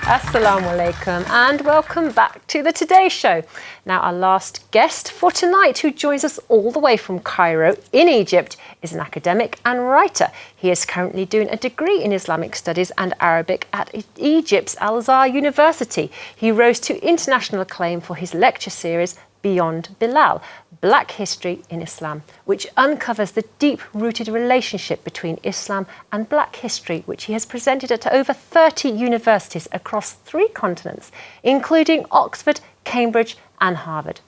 Assalamu alaikum and welcome back to the Today Show. Now, our last guest for tonight, who joins us all the way from Cairo in Egypt, is an academic and writer. He is currently doing a degree in Islamic Studies and Arabic at Egypt's Al-Azhar University. He rose to international acclaim for his lecture series, Beyond Bilal, Black History in Islam, which uncovers the deep-rooted relationship between Islam and Black history, which he has presented at over 30 universities across 3 continents, including Oxford, Cambridge and Harvard.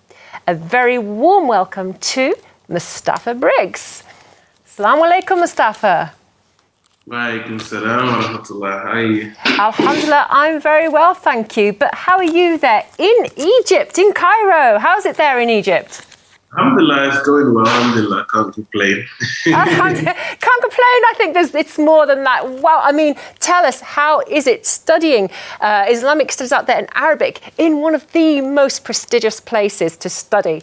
A very warm welcome to Mustafa Briggs. Assalamu alaikum, Mustafa. Walaikum salam wa rahmatullah. How are you? Alhamdulillah, I'm very well, thank you. But how are you there in Egypt, in Cairo? How's it there in Egypt? Alhamdulillah, it's going well. Alhamdulillah, can't complain. Can't complain. I think it's more than that. Wow. I mean, tell us, how is it studying Islamic studies out there in Arabic in one of the most prestigious places to study?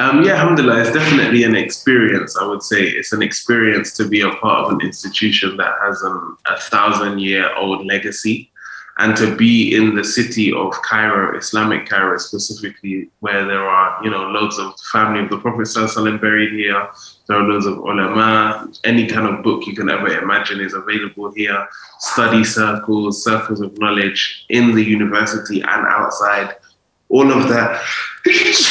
Yeah, alhamdulillah, it's definitely an experience, I would say. It's an experience to be a part of an institution that has a 1,000-year-old legacy, and to be in the city of Cairo, Islamic Cairo specifically, where there are, loads of family of the Prophet ﷺ buried here. There are loads of ulama. Any kind of book you can ever imagine is available here. Study circles, circles of knowledge in the university and outside. All of that, adds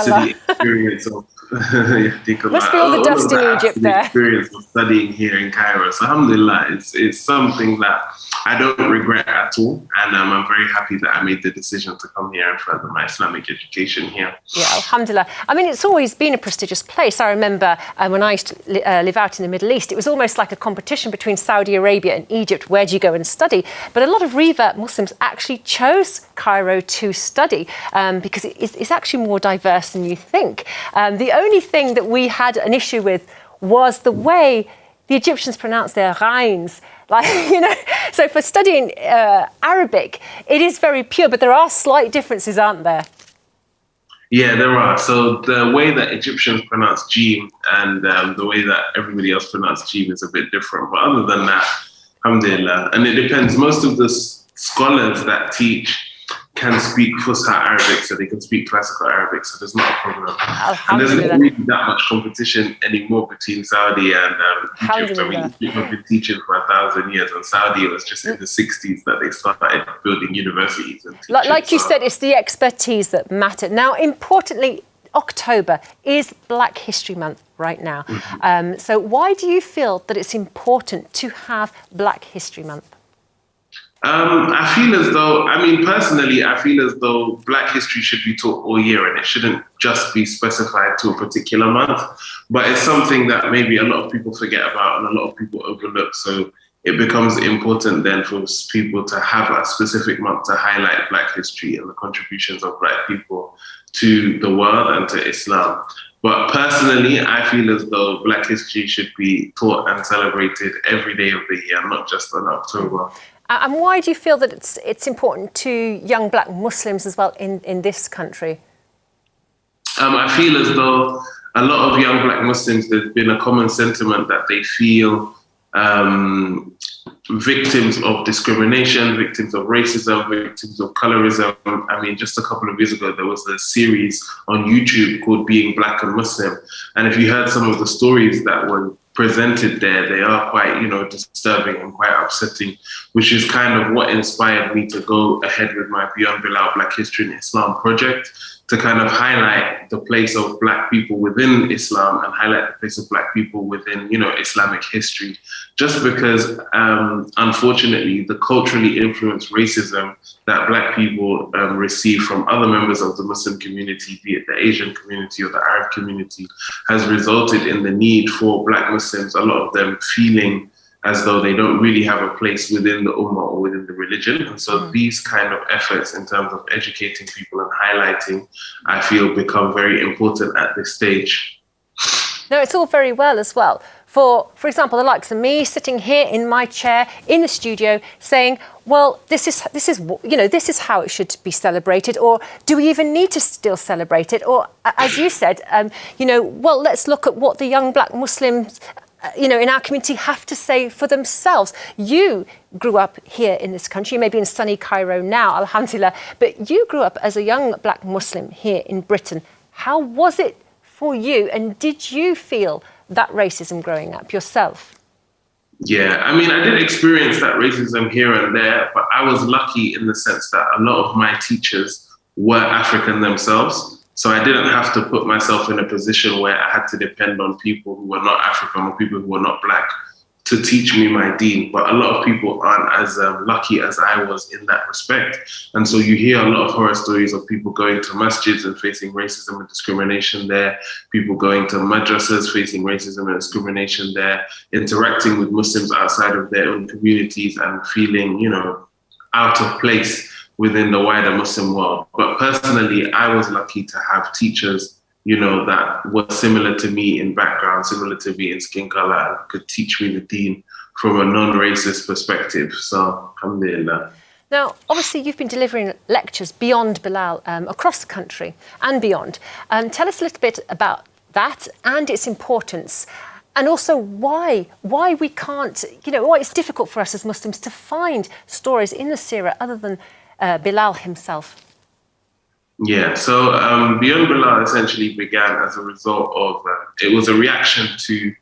to the experience of must be all the dust in Egypt there. Experience of studying here in Cairo. So alhamdulillah, it's something that I don't regret at all, and I'm very happy that I made the decision to come here and further my Islamic education here. Yeah, alhamdulillah. I mean, it's always been a prestigious place. I remember when I used to live out in the Middle East, it was almost like a competition between Saudi Arabia and Egypt. Where do you go and study? But a lot of revert Muslims actually chose Cairo to study because it's actually more diverse than you think. The only thing that we had an issue with was the way the Egyptians pronounce their ghains. So for studying Arabic, it is very pure, but there are slight differences, aren't there? Yeah, there are. So the way that Egyptians pronounce jim and the way that everybody else pronounces jim is a bit different. But other than that, alhamdulillah. And it depends. Most of the scholars that teach can speak Fusha Arabic, so they can speak classical Arabic, so there's not a problem. And there's not really that much competition anymore between Saudi and Egypt. I mean, people have been teaching for 1,000 years, and Saudi, it was just in the 60s that they started building universities. And teaching, like you said, it's the expertise that matters. Now, importantly, October is Black History Month right now. Mm-hmm. So why do you feel that it's important to have Black History Month? I feel as though, personally, I feel as though Black history should be taught all year and it shouldn't just be specified to a particular month. But it's something that maybe a lot of people forget about and a lot of people overlook. So it becomes important then for people to have a specific month to highlight Black history and the contributions of Black people to the world and to Islam. But personally, I feel as though Black history should be taught and celebrated every day of the year, not just in October. And why do you feel that it's important to young Black Muslims as well in this country? I feel as though a lot of young Black Muslims, there's been a common sentiment that they feel victims of discrimination, victims of racism, victims of colorism. I mean, just a couple of years ago, there was a series on YouTube called Being Black and Muslim. And if you heard some of the stories that were presented there, they are quite, disturbing and quite upsetting, which is kind of what inspired me to go ahead with my Beyond Bilal Black History in Islam project, to kind of highlight the place of Black people within Islam and highlight the place of Black people within, Islamic history. Just because, unfortunately, the culturally influenced racism that Black people receive from other members of the Muslim community, be it the Asian community or the Arab community, has resulted in the need for Black Muslims, a lot of them feeling as though they don't really have a place within the ummah or within the religion. And so these kind of efforts in terms of educating people and highlighting, I feel, become very important at this stage. No, it's all very well as well. For example, the likes of me sitting here in my chair in the studio saying, well, this is how it should be celebrated, or do we even need to still celebrate it? Or as you said, well, let's look at what the young Black Muslims in our community have to say for themselves. You grew up here in this country, you may be in sunny Cairo now, alhamdulillah, but you grew up as a young black Muslim here in Britain. How was it for you, and did you feel that racism growing up yourself? Yeah, I mean, I did experience that racism here and there, but I was lucky in the sense that a lot of my teachers were African themselves. So I didn't have to put myself in a position where I had to depend on people who were not African or people who were not black to teach me my deen. But a lot of people aren't as lucky as I was in that respect. And so you hear a lot of horror stories of people going to masjids and facing racism and discrimination there, people going to madrasas facing racism and discrimination there, interacting with Muslims outside of their own communities and feeling, out of place within the wider Muslim world. But personally, I was lucky to have teachers, that were similar to me in background, similar to me in skin color, and could teach me the deen from a non-racist perspective. So, alhamdulillah. Now, obviously, you've been delivering lectures beyond Bilal across the country and beyond. Tell us a little bit about that and its importance, and also why we can't, why it's difficult for us as Muslims to find stories in the seerah other than Bilal himself. Yeah, so Beyond Bilal essentially began as a result of, it was a reaction to,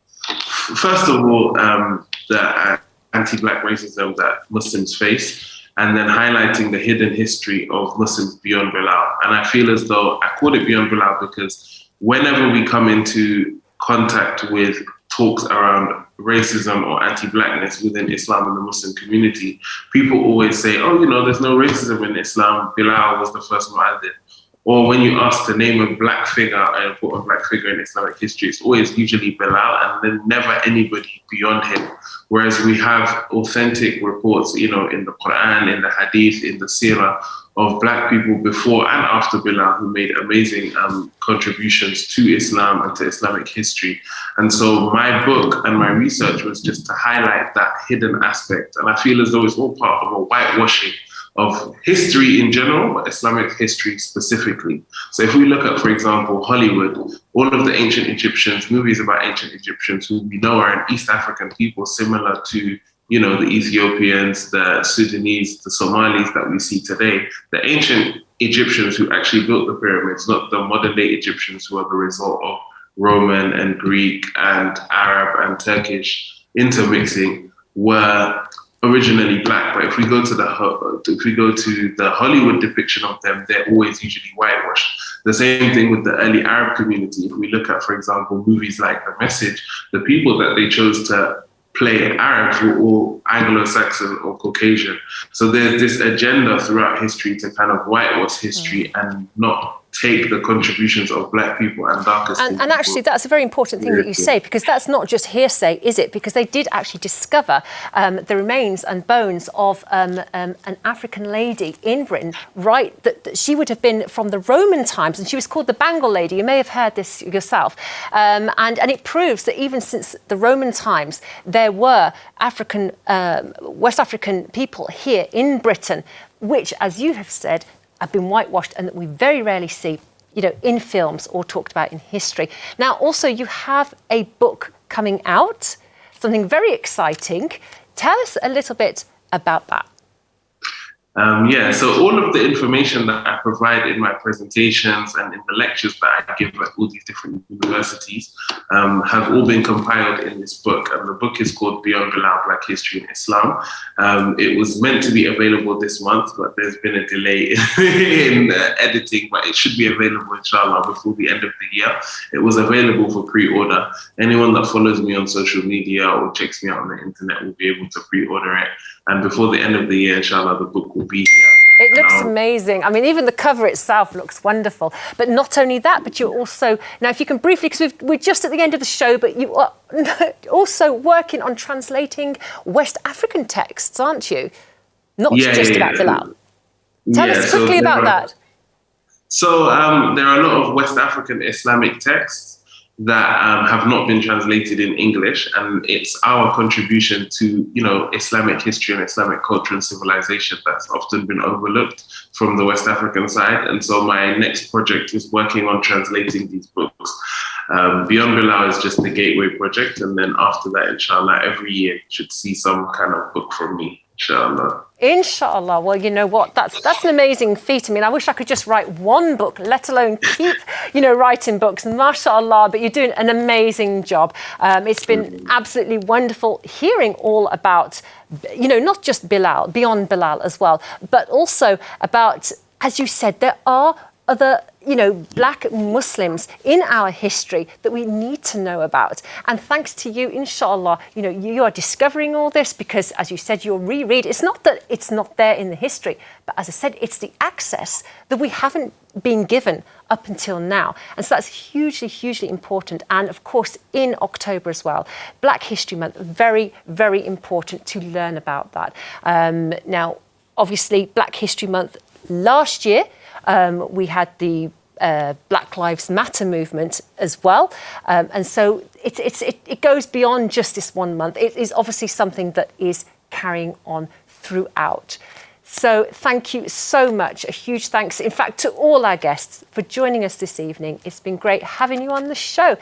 first of all, the anti-black racism that Muslims face, and then highlighting the hidden history of Muslims beyond Bilal. And I feel as though I called it Beyond Bilal because whenever we come into contact with talks around racism or anti-blackness within Islam and the Muslim community, people always say, there's no racism in Islam. Bilal was the first mu'adhin. Or when you ask to name a black figure, an important black figure in Islamic history, it's always usually Bilal and then never anybody beyond him. Whereas we have authentic reports, in the Quran, in the Hadith, in the Seerah, of black people before and after Bilal who made amazing contributions to Islam and to Islamic history. And so my book and my research was just to highlight that hidden aspect. And I feel as though it's all part of a whitewashing of history in general, but Islamic history specifically. So if we look at, for example, Hollywood, all of the ancient Egyptians, movies about ancient Egyptians who we know are an East African people similar to the Ethiopians, the Sudanese, the Somalis that we see today, the ancient Egyptians who actually built the pyramids, not the modern day Egyptians who are the result of Roman and Greek and Arab and Turkish intermixing, were originally black. But if we go to the Hollywood depiction of them, they're always usually whitewashed. The same thing with the early Arab community. If we look at, for example, movies like The Message, the people that they chose to play Arabs were all Anglo-Saxon or Caucasian. So there's this agenda throughout history to kind of whitewash history and not take the contributions of black people and darker skin and actually, that's a very important thing that you say, because that's not just hearsay, is it? Because they did actually discover the remains and bones of an African lady in Britain, right? That she would have been from the Roman times, and she was called the Bangle Lady. You may have heard this yourself. And it proves that even since the Roman times, there were West African people here in Britain, which, as you have said, have been whitewashed and that we very rarely see, in films or talked about in history. Now, also, you have a book coming out, something very exciting. Tell us a little bit about that. So all of the information that I provide in my presentations and in the lectures that I give at all these different universities have all been compiled in this book. And the book is called Beyond Bilal, Black History in Islam. It was meant to be available this month, but there's been a delay in editing, but it should be available, inshallah, before the end of the year. It was available for pre-order. Anyone that follows me on social media or checks me out on the internet will be able to pre-order it. And before the end of the year, inshallah, the book will be here. It looks amazing. I mean, even the cover itself looks wonderful. But not only that, but you're also, now if you can briefly, because we're just at the end of the show, but you are also working on translating West African texts, aren't you? Not just about Bilal. Tell us quickly about that. So there are a lot of West African Islamic texts that have not been translated in English, and it's our contribution to, Islamic history and Islamic culture and civilization that's often been overlooked from the West African side. And so my next project is working on translating these books. Beyond Bilal is just the gateway project, and then after that, inshallah, every year you should see some kind of book from me, inshallah. Inshallah. Well, you know what? That's an amazing feat. I mean, I wish I could just write one book, let alone keep, writing books. MashaAllah, but you're doing an amazing job. It's been absolutely wonderful hearing all about, not just Bilal, beyond Bilal as well, but also about, as you said, there are other, black Muslims in our history that we need to know about. And thanks to you, inshallah, you are discovering all this because, as you said, you'll reread. It's not that it's not there in the history, but as I said, it's the access that we haven't been given up until now. And so that's hugely, hugely important. And of course, in October as well, Black History Month, very, very important to learn about that. Now, obviously, Black History Month last year, we had the Black Lives Matter movement as well. And so it goes beyond just this one month. It is obviously something that is carrying on throughout. So thank you so much. A huge thanks, in fact, to all our guests for joining us this evening. It's been great having you on the show.